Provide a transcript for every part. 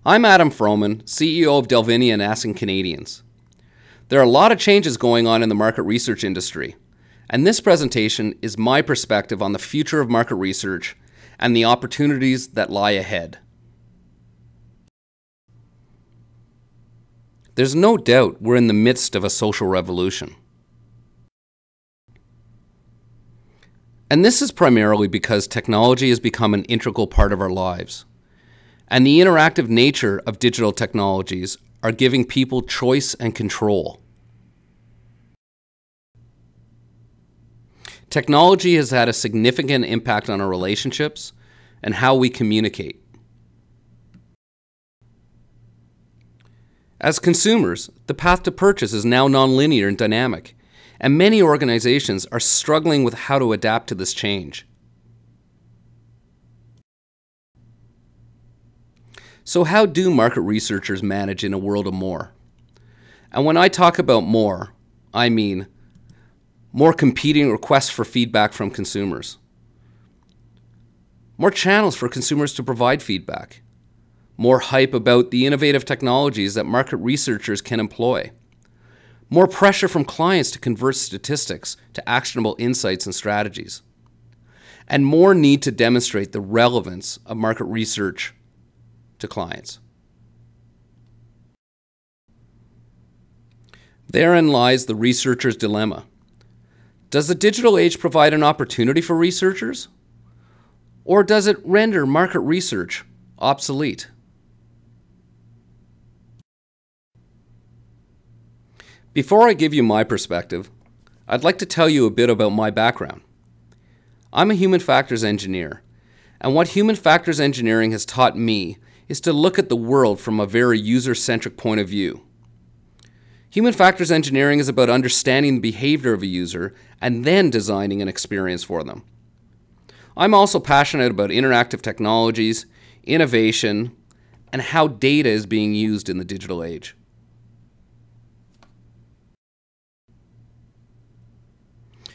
I'm Adam Froman, CEO of Delvinia and Asking Canadians. There are a lot of changes going on in the market research industry, and this presentation is my perspective on the future of market research and the opportunities that lie ahead. There's no doubt we're in the midst of a social revolution. And this is primarily because technology has become an integral part of our lives. And the interactive nature of digital technologies are giving people choice and control. Technology has had a significant impact on our relationships and how we communicate. As consumers, the path to purchase is now nonlinear and dynamic, and many organizations are struggling with how to adapt to this change. So how do market researchers manage in a world of more? And when I talk about more, I mean more competing requests for feedback from consumers, more channels for consumers to provide feedback, more hype about the innovative technologies that market researchers can employ, more pressure from clients to convert statistics to actionable insights and strategies, and more need to demonstrate the relevance of market research to clients. Therein lies the researcher's dilemma. Does the digital age provide an opportunity for researchers? Or does it render market research obsolete? Before I give you my perspective, I'd like to tell you a bit about my background. I'm a human factors engineer, and what human factors engineering has taught me is to look at the world from a very user-centric point of view. Human factors engineering is about understanding the behavior of a user and then designing an experience for them. I'm also passionate about interactive technologies, innovation, and how data is being used in the digital age.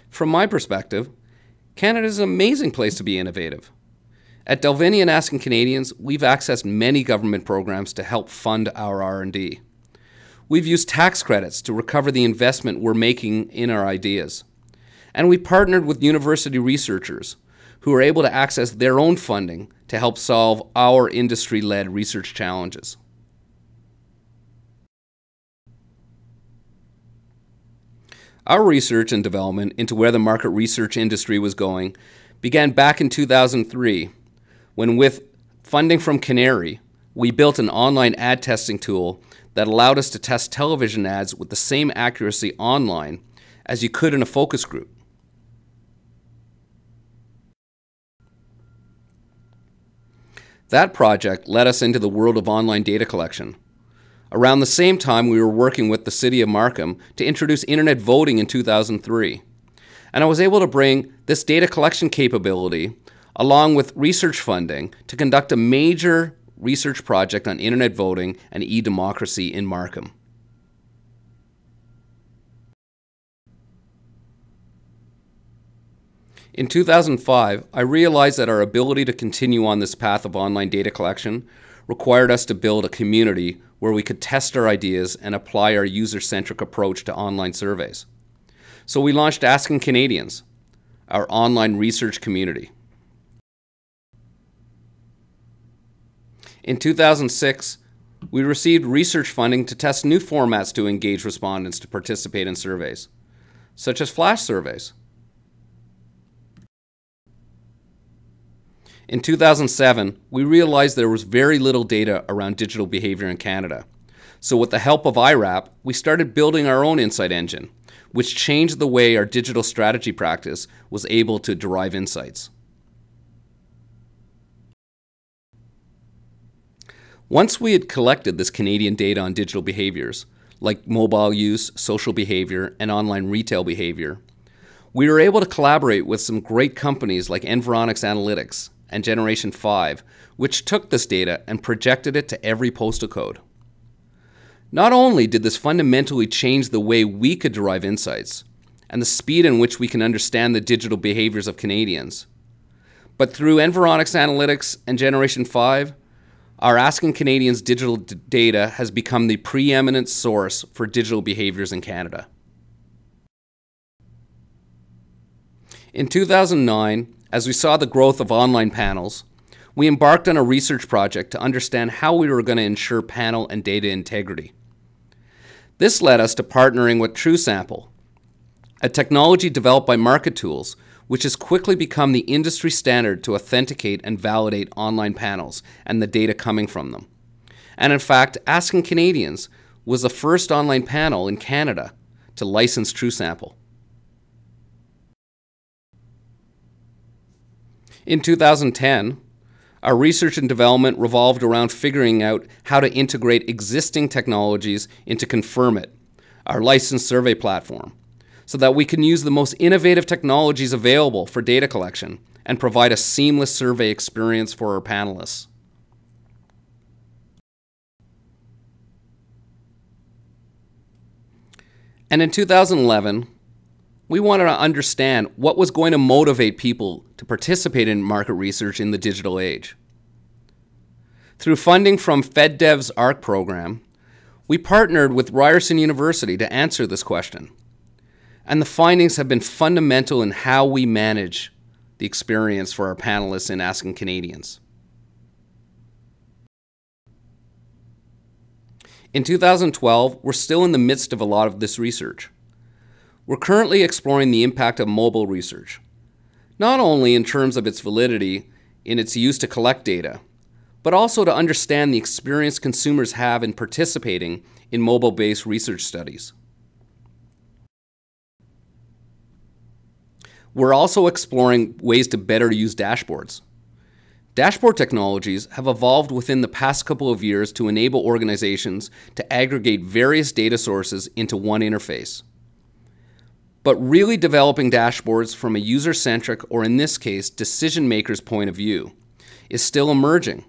From my perspective, Canada is an amazing place to be innovative. At Delvinia and Asking Canadians, we've accessed many government programs to help fund our R&D. We've used tax credits to recover the investment we're making in our ideas. And we partnered with university researchers who are able to access their own funding to help solve our industry-led research challenges. Our research and development into where the market research industry was going began back in 2003, when with funding from Canary, we built an online ad testing tool that allowed us to test television ads with the same accuracy online as you could in a focus group. That project led us into the world of online data collection. Around the same time, we were working with the City of Markham to introduce internet voting in 2003. And I was able to bring this data collection capability along with research funding to conduct a major research project on internet voting and e-democracy in Markham. In 2005, I realized that our ability to continue on this path of online data collection required us to build a community where we could test our ideas and apply our user-centric approach to online surveys. So we launched Asking Canadians, our online research community. In 2006, we received research funding to test new formats to engage respondents to participate in surveys, such as flash surveys. In 2007, we realized there was very little data around digital behavior in Canada. So with the help of IRAP, we started building our own insight engine, which changed the way our digital strategy practice was able to derive insights. Once we had collected this Canadian data on digital behaviors, like mobile use, social behavior, and online retail behavior, we were able to collaborate with some great companies like Environics Analytics and Generation 5, which took this data and projected it to every postal code. Not only did this fundamentally change the way we could derive insights and the speed in which we can understand the digital behaviors of Canadians, but through Environics Analytics and Generation 5, our Asking Canadians digital data has become the preeminent source for digital behaviors in Canada. In 2009, as we saw the growth of online panels, we embarked on a research project to understand how we were going to ensure panel and data integrity. This led us to partnering with TrueSample, a technology developed by Market Tools, which has quickly become the industry standard to authenticate and validate online panels and the data coming from them. And in fact, Asking Canadians was the first online panel in Canada to license TrueSample. In 2010, our research and development revolved around figuring out how to integrate existing technologies into Confirm It, our licensed survey platform, so that we can use the most innovative technologies available for data collection and provide a seamless survey experience for our panelists. And in 2011, we wanted to understand what was going to motivate people to participate in market research in the digital age. Through funding from FedDev's ARC program, we partnered with Ryerson University to answer this question. And the findings have been fundamental in how we manage the experience for our panelists in Asking Canadians. In 2012, we're still in the midst of a lot of this research. We're currently exploring the impact of mobile research, not only in terms of its validity in its use to collect data, but also to understand the experience consumers have in participating in mobile-based research studies. We're also exploring ways to better use dashboards. Dashboard technologies have evolved within the past couple of years to enable organizations to aggregate various data sources into one interface. But really developing dashboards from a user-centric, or in this case, decision-maker's point of view, is still emerging.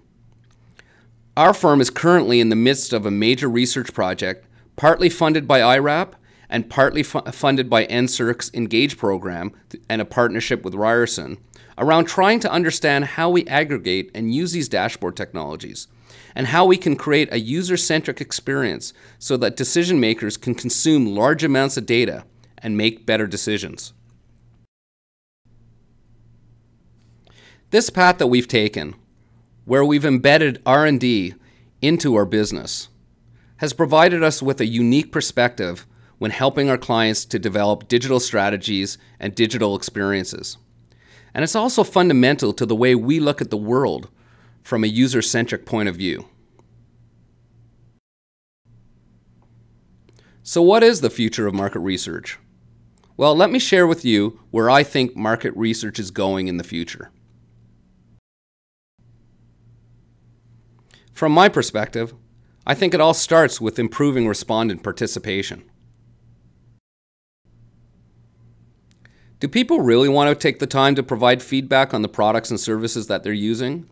Our firm is currently in the midst of a major research project, partly funded by IRAP and partly funded by NSERC's Engage program and a partnership with Ryerson, around trying to understand how we aggregate and use these dashboard technologies, and how we can create a user-centric experience so that decision makers can consume large amounts of data and make better decisions. This path that we've taken, where we've embedded R&D into our business, has provided us with a unique perspective when helping our clients to develop digital strategies and digital experiences. And it's also fundamental to the way we look at the world from a user-centric point of view. So what is the future of market research? Well, let me share with you where I think market research is going in the future. From my perspective, I think it all starts with improving respondent participation. Do people really want to take the time to provide feedback on the products and services that they're using,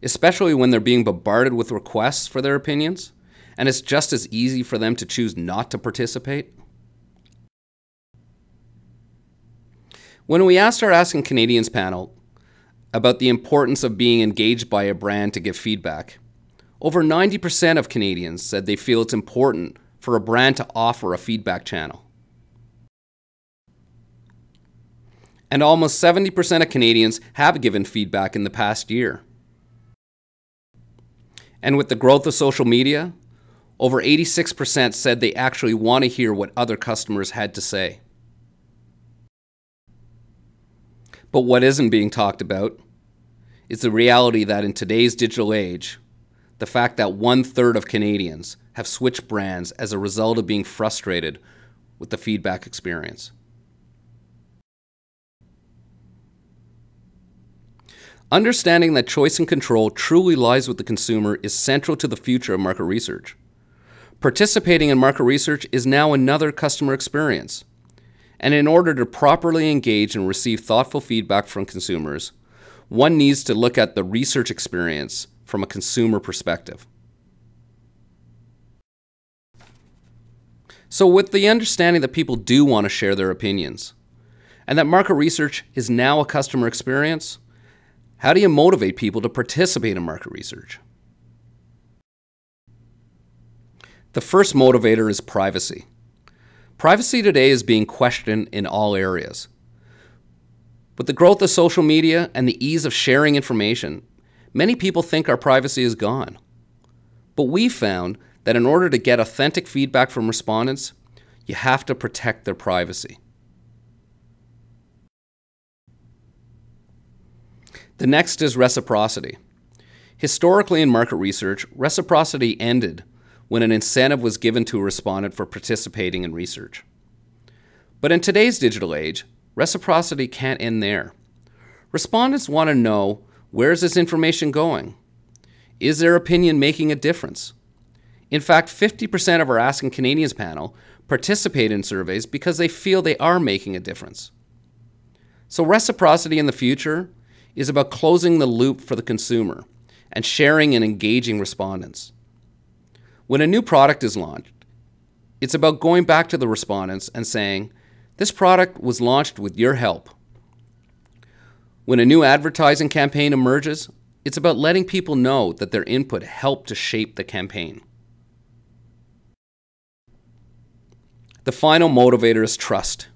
especially when they're being bombarded with requests for their opinions, and it's just as easy for them to choose not to participate? When we asked our Asking Canadians panel about the importance of being engaged by a brand to give feedback, over 90% of Canadians said they feel it's important for a brand to offer a feedback channel. And almost 70% of Canadians have given feedback in the past year. And with the growth of social media, over 86% said they actually want to hear what other customers had to say. But what isn't being talked about is the reality that in today's digital age, the fact that 1/3 of Canadians have switched brands as a result of being frustrated with the feedback experience. Understanding that choice and control truly lies with the consumer is central to the future of market research. Participating in market research is now another customer experience. And in order to properly engage and receive thoughtful feedback from consumers, one needs to look at the research experience from a consumer perspective. So with the understanding that people do want to share their opinions, and that market research is now a customer experience, how do you motivate people to participate in market research? The first motivator is privacy. Privacy today is being questioned in all areas. With the growth of social media and the ease of sharing information, many people think our privacy is gone. But we found that in order to get authentic feedback from respondents, you have to protect their privacy. The next is reciprocity. Historically in market research, reciprocity ended when an incentive was given to a respondent for participating in research. But in today's digital age, reciprocity can't end there. Respondents want to know, where is this information going? Is their opinion making a difference? In fact, 50% of our Asking Canadians panel participate in surveys because they feel they are making a difference. So reciprocity in the future is about closing the loop for the consumer and sharing and engaging respondents. When a new product is launched, it's about going back to the respondents and saying, this product was launched with your help. When a new advertising campaign emerges, it's about letting people know that their input helped to shape the campaign. The final motivator is trust.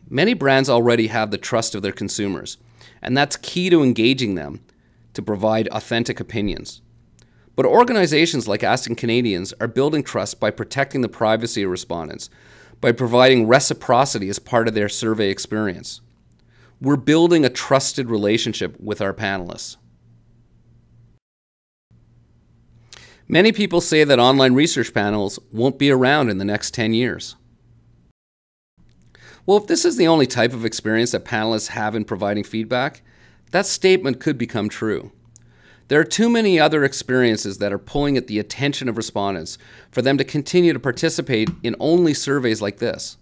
Many brands already have the trust of their consumers, and that's key to engaging them to provide authentic opinions. But organizations like Asking Canadians are building trust by protecting the privacy of respondents, by providing reciprocity as part of their survey experience. We're building a trusted relationship with our panelists. Many people say that online research panels won't be around in the next 10 years. Well, if this is the only type of experience that panelists have in providing feedback, that statement could become true. There are too many other experiences that are pulling at the attention of respondents for them to continue to participate in only surveys like this.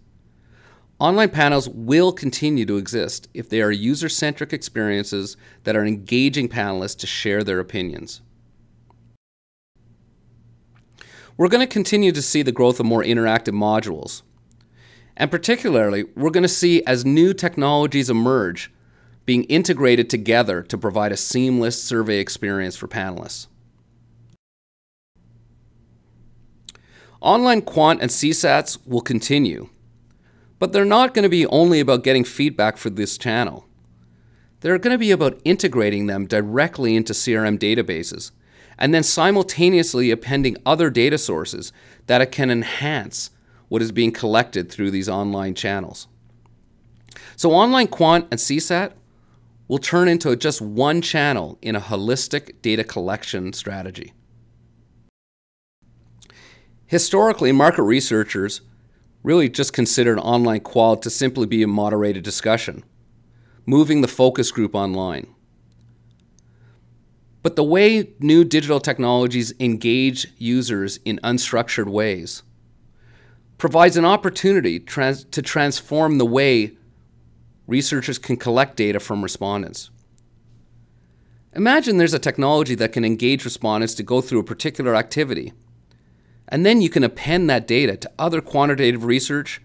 Online panels will continue to exist if they are user-centric experiences that are engaging panelists to share their opinions. We're going to continue to see the growth of more interactive modules. And particularly, we're going to see as new technologies emerge, being integrated together to provide a seamless survey experience for panelists. Online quant and CSATs will continue, but they're not going to be only about getting feedback for this channel. They're going to be about integrating them directly into CRM databases and then simultaneously appending other data sources that it can enhance what is being collected through these online channels. So online quant and CSAT will turn into just one channel in a holistic data collection strategy. Historically, market researchers really just considered online qual to simply be a moderated discussion, moving the focus group online. But the way new digital technologies engage users in unstructured ways provides an opportunity to transform the way researchers can collect data from respondents. Imagine there's a technology that can engage respondents to go through a particular activity, and then you can append that data to other quantitative research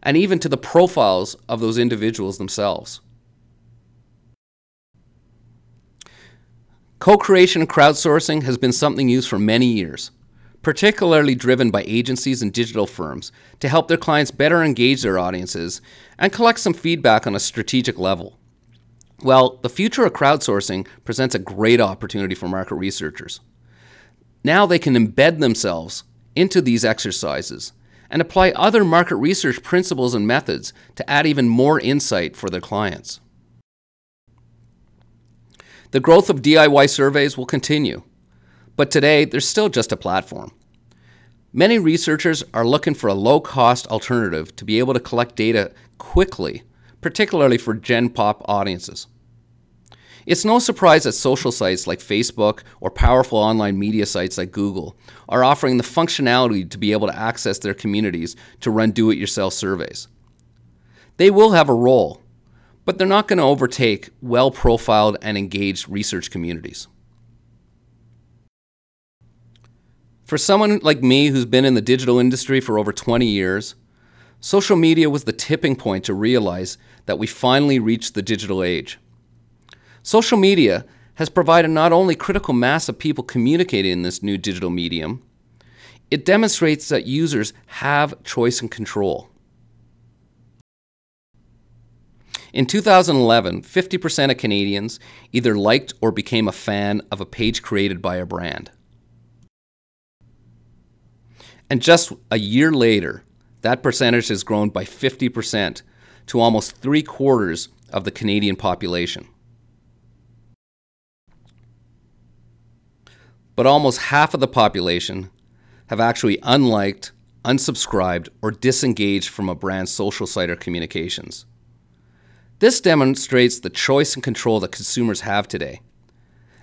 and even to the profiles of those individuals themselves. Co-creation and crowdsourcing has been something used for many years, particularly driven by agencies and digital firms to help their clients better engage their audiences and collect some feedback on a strategic level. Well, the future of crowdsourcing presents a great opportunity for market researchers. Now they can embed themselves into these exercises and apply other market research principles and methods to add even more insight for their clients. The growth of DIY surveys will continue, but today they're still just a platform. Many researchers are looking for a low-cost alternative to be able to collect data quickly, particularly for Gen Pop audiences. It's no surprise that social sites like Facebook or powerful online media sites like Google are offering the functionality to be able to access their communities to run do-it-yourself surveys. They will have a role, but they're not going to overtake well-profiled and engaged research communities. For someone like me who's been in the digital industry for over 20 years, social media was the tipping point to realize that we finally reached the digital age. Social media has provided not only critical mass of people communicating in this new digital medium, It demonstrates that users have choice and control. In 2011, 50% of Canadians either liked or became a fan of a page created by a brand. And just a year later, that percentage has grown by 50% to almost 3/4 of the Canadian population. But almost half of the population have actually unliked, unsubscribed, or disengaged from a brand's social site or communications. This demonstrates the choice and control that consumers have today.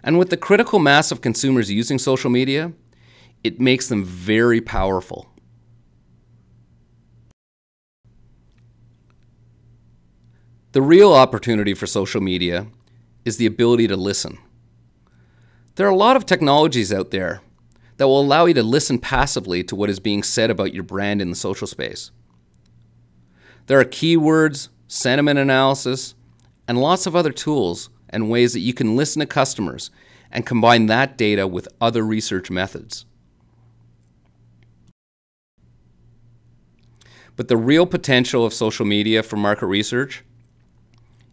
And with the critical mass of consumers using social media, it makes them very powerful. The real opportunity for social media is the ability to listen. There are a lot of technologies out there that will allow you to listen passively to what is being said about your brand in the social space. There are keywords, sentiment analysis, and lots of other tools and ways that you can listen to customers and combine that data with other research methods. But the real potential of social media for market research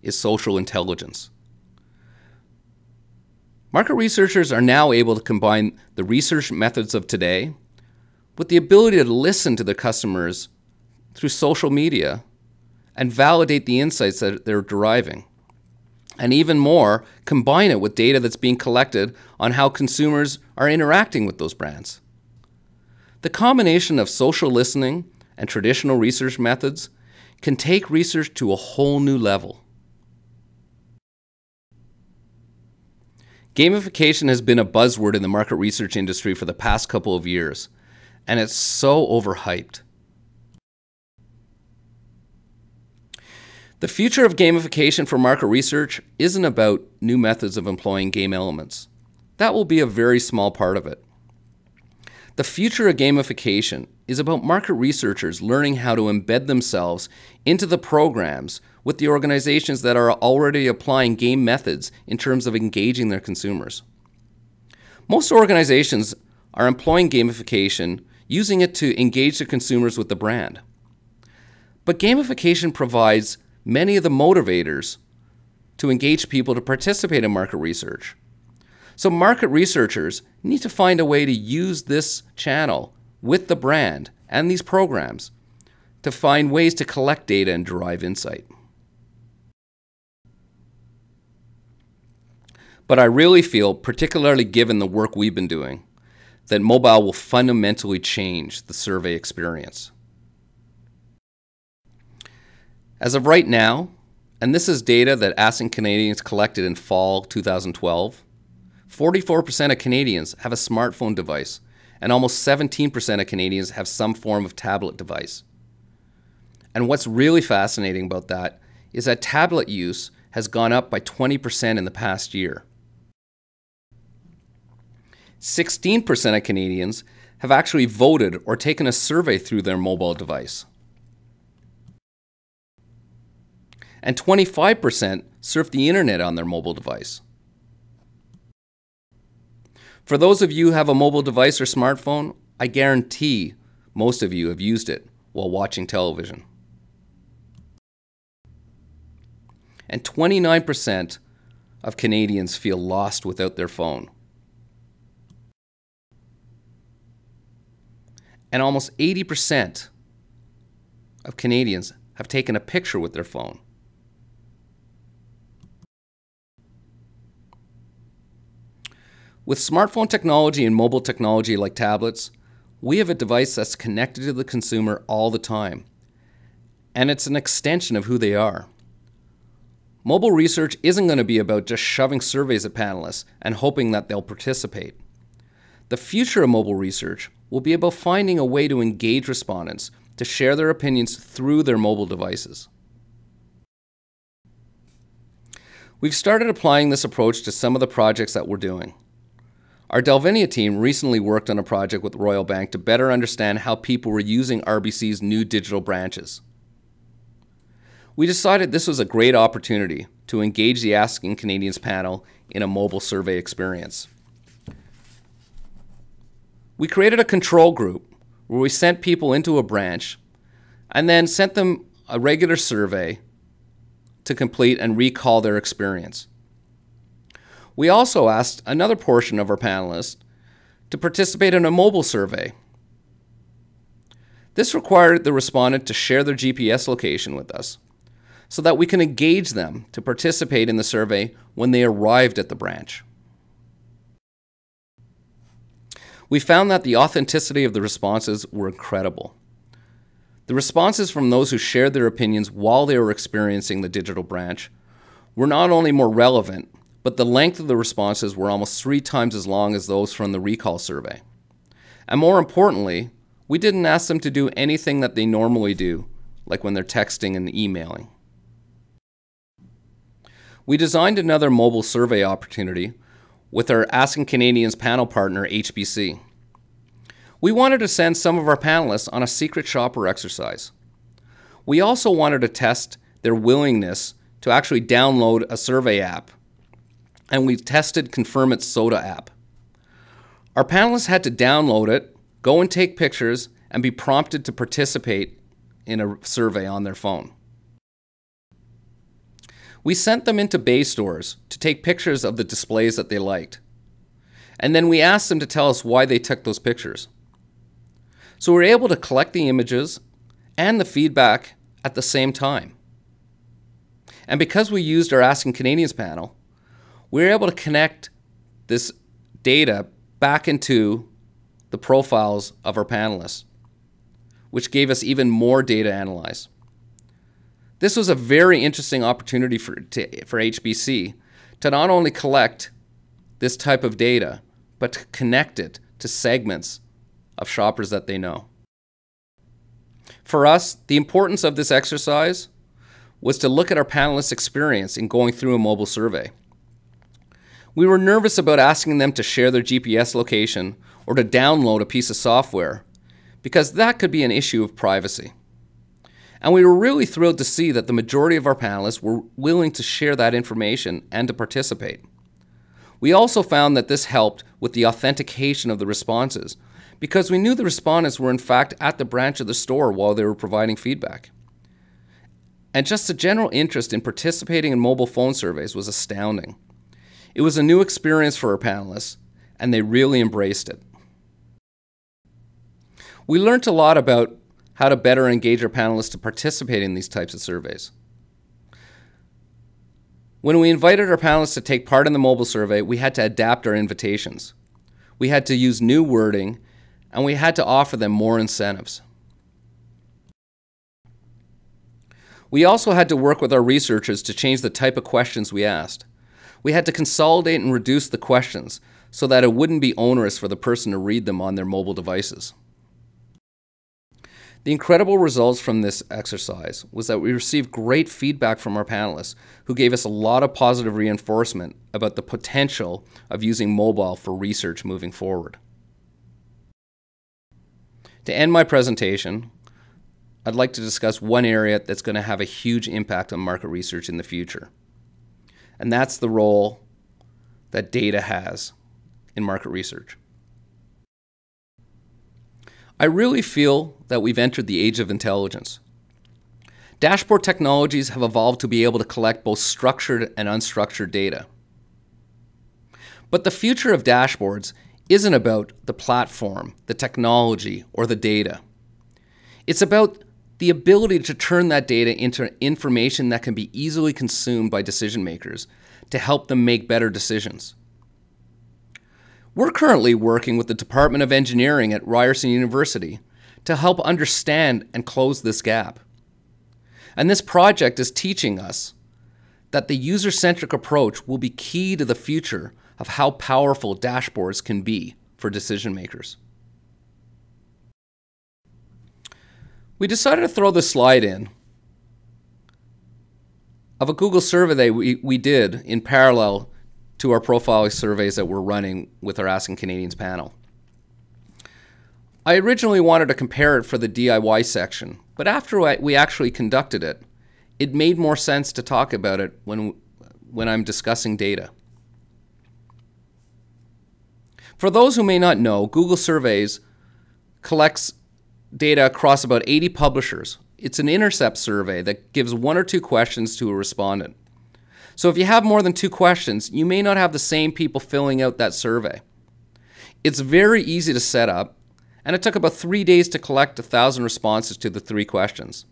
is social intelligence. Market researchers are now able to combine the research methods of today with the ability to listen to their customers through social media and validate the insights that they're deriving. And even more, combine it with data that's being collected on how consumers are interacting with those brands. The combination of social listening and traditional research methods can take research to a whole new level. Gamification has been a buzzword in the market research industry for the past couple of years, and it's so overhyped. The future of gamification for market research isn't about new methods of employing game elements. That will be a very small part of it. The future of gamification is about market researchers learning how to embed themselves into the programs with the organizations that are already applying game methods in terms of engaging their consumers. Most organizations are employing gamification, using it to engage their consumers with the brand. But gamification provides many of the motivators to engage people to participate in market research. So market researchers need to find a way to use this channel with the brand and these programs to find ways to collect data and derive insight. But I really feel, particularly given the work we've been doing, that mobile will fundamentally change the survey experience. As of right now, and this is data that Asking Canadians collected in fall 2012, 44% of Canadians have a smartphone device, and almost 17% of Canadians have some form of tablet device. And what's really fascinating about that is that tablet use has gone up by 20% in the past year. 16% of Canadians have actually voted or taken a survey through their mobile device. And 25% surf the internet on their mobile device. For those of you who have a mobile device or smartphone, I guarantee most of you have used it while watching television. And 29% of Canadians feel lost without their phone. And almost 80% of Canadians have taken a picture with their phone. With smartphone technology and mobile technology like tablets, we have a device that's connected to the consumer all the time, and it's an extension of who they are. Mobile research isn't going to be about just shoving surveys at panelists and hoping that they'll participate. The future of mobile research will be about finding a way to engage respondents to share their opinions through their mobile devices. We've started applying this approach to some of the projects that we're doing. Our Delvinia team recently worked on a project with Royal Bank to better understand how people were using RBC's new digital branches. We decided this was a great opportunity to engage the Asking Canadians panel in a mobile survey experience. We created a control group where we sent people into a branch and then sent them a regular survey to complete and recall their experience. We also asked another portion of our panelists to participate in a mobile survey. This required the respondent to share their GPS location with us so that we can engage them to participate in the survey when they arrived at the branch. We found that the authenticity of the responses were incredible. The responses from those who shared their opinions while they were experiencing the digital branch were not only more relevant, but the length of the responses were almost 3 times as long as those from the recall survey. And more importantly, we didn't ask them to do anything that they normally do, like when they're texting and emailing. We designed another mobile survey opportunity with our Asking Canadians panel partner, HBC. We wanted to send some of our panelists on a secret shopper exercise. We also wanted to test their willingness to actually download a survey app, and we tested Confirm It Soda app. Our panelists had to download it, go and take pictures, and be prompted to participate in a survey on their phone. We sent them into Bay stores to take pictures of the displays that they liked. And then we asked them to tell us why they took those pictures. So we were able to collect the images and the feedback at the same time. And because we used our Asking Canadians panel, we were able to connect this data back into the profiles of our panelists, which gave us even more data to analyze. This was a very interesting opportunity for HBC to not only collect this type of data, but to connect it to segments of shoppers that they know. For us, the importance of this exercise was to look at our panelists' experience in going through a mobile survey. We were nervous about asking them to share their GPS location or to download a piece of software, because that could be an issue of privacy. And we were really thrilled to see that the majority of our panelists were willing to share that information and to participate. We also found that this helped with the authentication of the responses, because we knew the respondents were in fact at the branch of the store while they were providing feedback. And just the general interest in participating in mobile phone surveys was astounding. It was a new experience for our panelists, and they really embraced it. We learned a lot about how to better engage our panelists to participate in these types of surveys. When we invited our panelists to take part in the mobile survey, we had to adapt our invitations. We had to use new wording, and we had to offer them more incentives. We also had to work with our researchers to change the type of questions we asked. We had to consolidate and reduce the questions so that it wouldn't be onerous for the person to read them on their mobile devices. The incredible results from this exercise was that we received great feedback from our panelists, who gave us a lot of positive reinforcement about the potential of using mobile for research moving forward. To end my presentation, I'd like to discuss one area that's going to have a huge impact on market research in the future. And that's the role that data has in market research. I really feel that we've entered the age of intelligence. Dashboard technologies have evolved to be able to collect both structured and unstructured data. But the future of dashboards isn't about the platform, the technology, or the data. It's about the ability to turn that data into information that can be easily consumed by decision makers to help them make better decisions. We're currently working with the Department of Engineering at Ryerson University to help understand and close this gap. And this project is teaching us that the user-centric approach will be key to the future of how powerful dashboards can be for decision makers. We decided to throw this slide in of a Google survey we did in parallel to our profiling surveys that we're running with our Asking Canadians panel. I originally wanted to compare it for the DIY section, but after we actually conducted it, it made more sense to talk about it when I'm discussing data. For those who may not know, Google Surveys collects data across about 80 publishers. It's an intercept survey that gives 1 or 2 questions to a respondent. So if you have more than 2 questions, you may not have the same people filling out that survey. It's very easy to set up, and it took about 3 days to collect 1,000 responses to the 3 questions.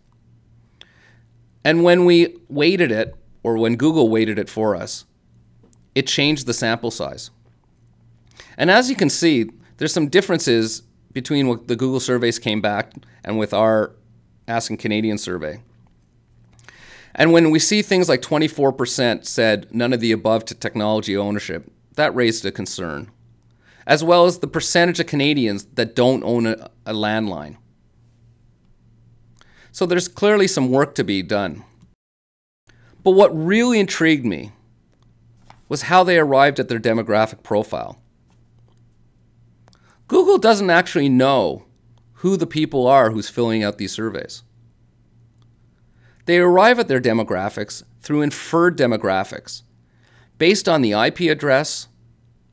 And when we weighted it, or when Google weighted it for us, it changed the sample size. And as you can see, there's some differences between what the Google surveys came back and with our Asking Canadian survey. And when we see things like 24% said none of the above to technology ownership, that raised a concern, as well as the percentage of Canadians that don't own a landline. So there's clearly some work to be done. But what really intrigued me was how they arrived at their demographic profile. Google doesn't actually know who the people are who's filling out these surveys. They arrive at their demographics through inferred demographics based on the IP address,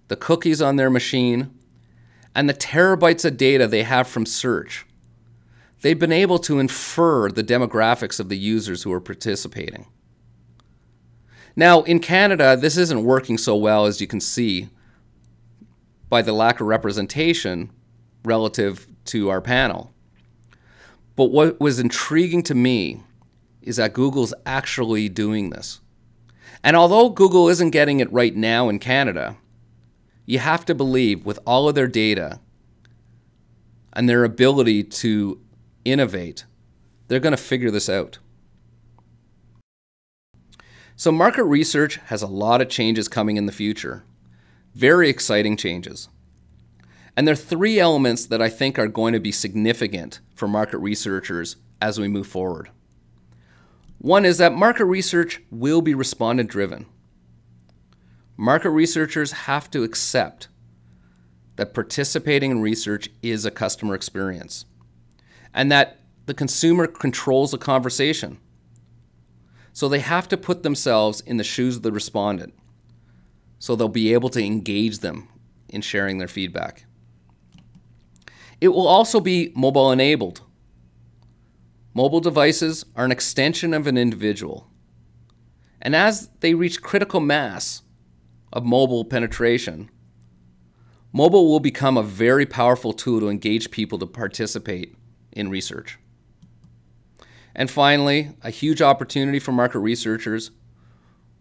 the cookies on their machine, and the terabytes of data they have from search. They've been able to infer the demographics of the users who are participating. Now, in Canada, this isn't working so well, as you can see by the lack of representation relative to our panel. But what was intriguing to me is that Google's actually doing this. And although Google isn't getting it right now in Canada, you have to believe with all of their data and their ability to innovate, they're going to figure this out. So market research has a lot of changes coming in the future. Very exciting changes. And there are 3 elements that I think are going to be significant for market researchers as we move forward. One is that market research will be respondent driven. Market researchers have to accept that participating in research is a customer experience and that the consumer controls the conversation. So they have to put themselves in the shoes of the respondent so they'll be able to engage them in sharing their feedback. It will also be mobile enabled. Mobile devices are an extension of an individual. And as they reach critical mass of mobile penetration, mobile will become a very powerful tool to engage people to participate in research. And finally, a huge opportunity for market researchers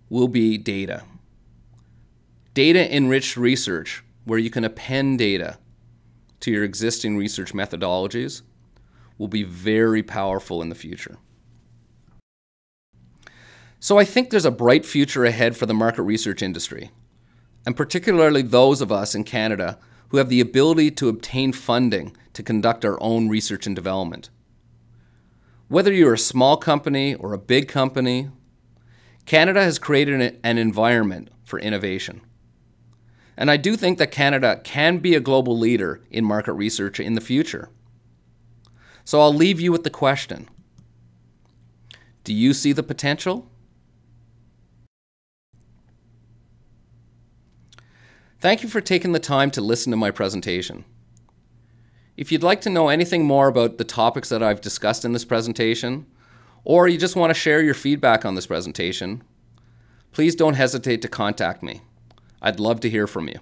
will be data. Data-enriched research, where you can append data to your existing research methodologies, will be very powerful in the future. So I think there's a bright future ahead for the market research industry, and particularly those of us in Canada who have the ability to obtain funding to conduct our own research and development. Whether you're a small company or a big company, Canada has created an environment for innovation. And I do think that Canada can be a global leader in market research in the future. So I'll leave you with the question: do you see the potential? Thank you for taking the time to listen to my presentation. If you'd like to know anything more about the topics that I've discussed in this presentation, or you just want to share your feedback on this presentation, please don't hesitate to contact me. I'd love to hear from you.